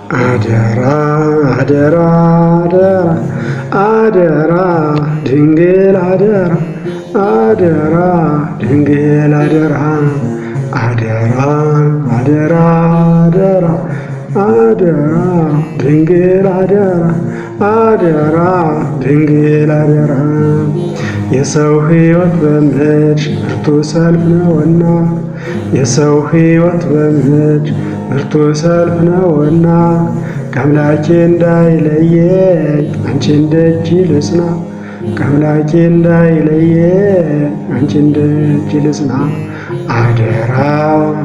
አደራ አደራ አደራ አደራ ድንግል አደራ አደራ ድንግል አደራ አደራ አደራ አደራ አደራ ድንግል አደራ አደራ ድንግል አደራ የሰው ሕይወት በምድር ብርቱ ሰልፍ ነውና የሰው ሕይወት በምድር ብርቱ ሰልፍ ነውና ከአምላኬ እንዳይለየኝ አንቺን ደጅ ልጽና ከአምላኬ እንዳይለየኝ አንቺን ደጅ ልጽና አደራ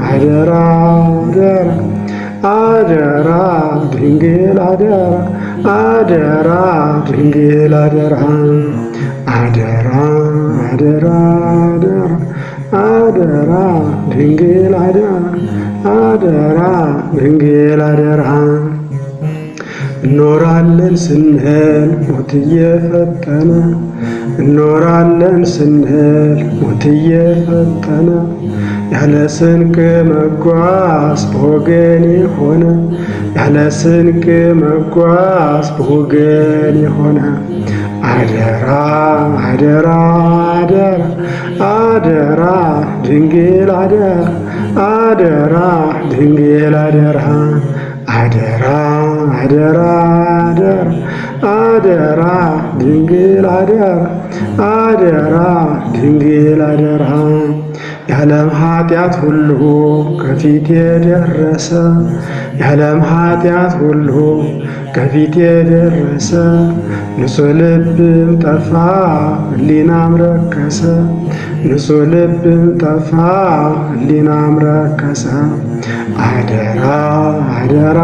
አደራ አደራ አደራ ድንግል አደራ አደራ ድንግል አደራ አደራ አደራ አደራ አደራ ድንግል አደራ አደራ ድንግል አደራ እኖራለን ስንል ሞት እየፈጠነ እኖራለን ስንል ሞት እየፈጠነ ያለ ስንቅ መጓዝ በወገን የሆነ ያለ ስንቅ መጓዝ በወገን የሆነ አደራ አደራ አደራ አደራ ድንግል አደራ አደራ ድንግል አደራ አደራ አደራ አደራ አደራ ድንግል አደራ አደራ ድንግል አደራ የዓለም ኃጢአት ሁሉ ከፊቴ ደረሰ የዓለም ኃጢአት ሁሉ ከፊቴ ደረሰ ንጹሕ ልብም ጠፋ ሕሊናም ረከሰ ንጹሕ ልብም ጠፋ ሕሊናም ረከሰ አደራ አደራ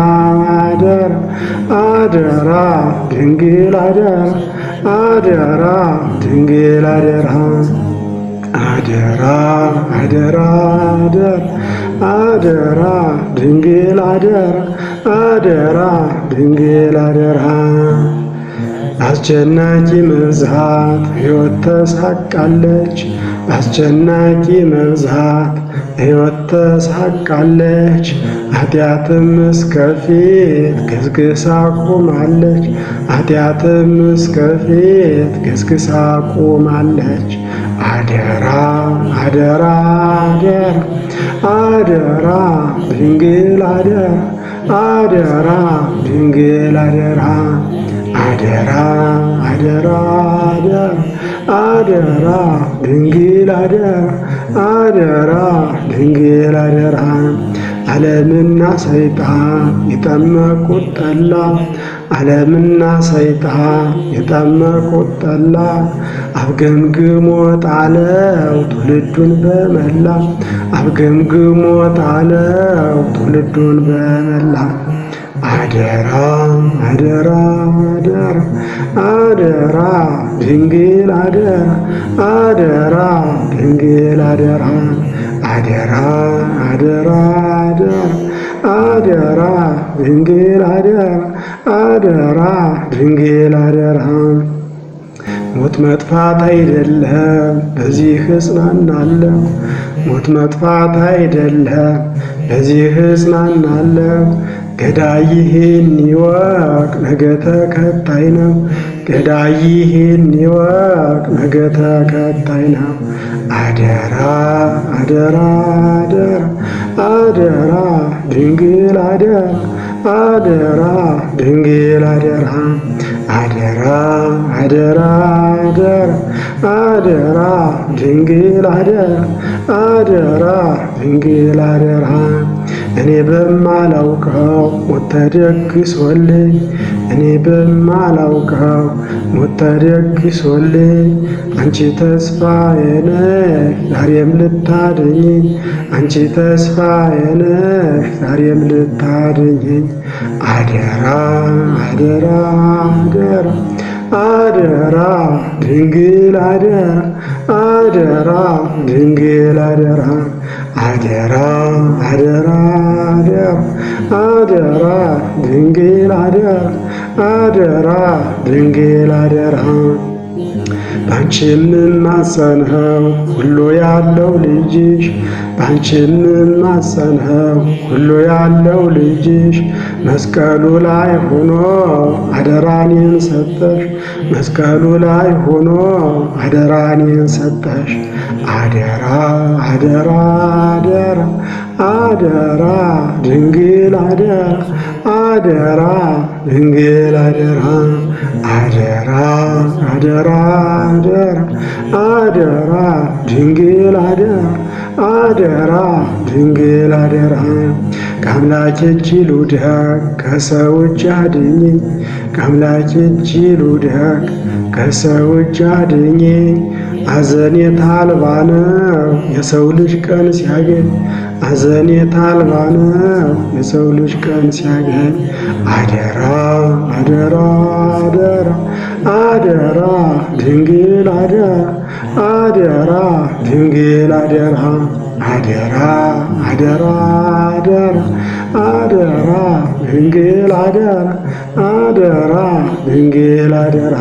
አደራ አደራ ድንግል አደራ አደራ ድንግል አደራ አደራ አደራ አደራ አደራ ድንግል አደራ አደራ ድንግል አደራ አስጨናቂ መብዛት ሕይወት ተሳቃለች አስጨናቂ መብዛት ሕይወት ተሳቃለች ኃጢአትም እስከ ፊት ገስግሳ ቆማለች ኃጢአትም እስከ ፊት ገስግሳ ቆማለች አደራ አደራ አደራ አደራ ድንግል አደራ አደራ ድንግል አደራ አደራ አደራ አደራ አደራ ድንግል አደራ አደራ ድንግል አደራ ዓለምና ሰይጣን የጠመቁት ጠላ ዓለምና ሰይጣን የጠመቁት ጠላ አፍገምግሞ ጣለው ትውልዱን በመላ አፍገምግሞ ጣለው ትውልዱን በመላ አደራ አደራ አደራ አደራ ድንግል አደራ አደራ ድንግል አደራ አደራ አደራ አደራ አደራ ድንግል አደራ አደራ ድንግል አደራ ሞት መጥፋት አይደለም በዚህ እጽናናለሁ ሞት መጥፋት አይደለም በዚህ እጽናናለሁ ገዳይ ይህን ይወቅ ነገ ተከታይ ነው ገዳይ ይህን ይወቅ ነገ ተከታይ ነው አደራ አደራ አደራ አደራ ድንግል አደራ አደራ ድንግል አደራ አደራ አደራ አደራ አደራ ድንግል አደራ አደራ ድንግል አደራ እኔ በማላውቀው ሞት ተደግሶልኝ እኔ በማላውቀው ሞት ተደግሶልኝ አንቺ ተስፋዬ ነሽ ዛሬም ልታድኝኝ አንቺ ተስፋዬ ነሽ ዛሬም ልታድኝኝ አደራ አደራ አደራ አደራ ድንግል አደራ አደራ ድንግል አደራ አደራ አደራ አደራ አደራ ድንግል አደራ አደራ ድንግል አደራ ባንቺም ማጸንኸው ሁሉ ያለው ልጅሽ ባንቺም ማጸንኸው ሁሉ ያለው ልጅሽ መስቀሉ ላይ ሆኖ አደራኔን ሰጠሽ መስቀሉ ላይ ሆኖ አደራኔን ሰጠሽ አደራ አደራ አደራ አደራ ድንግል አደራ አደራ ድንግል አደራ አደራ አደራ አደራ አደራ ድንግል አደራ አደራ ድንግል አደራ ከአምላኬ እጅ ልውደቅ ከሰው እጅ አድኜ ከአምላኬ እጅ ልውደቅ ከሰው እጅ አድኜ አዘኔታ አልባ ነው የሰው ልጅ ቀን ሲያገኝ አዘኔታ አልባ ነው የሰው ልጅ ቀን ሲያገኝ አደራ አደራ አደራ አደራ ድንግል አደራ አደራ ድንግል አደራ አደራ አደራ አደራ አደራ ድንግል አደራ አደራ ድንግል አደራ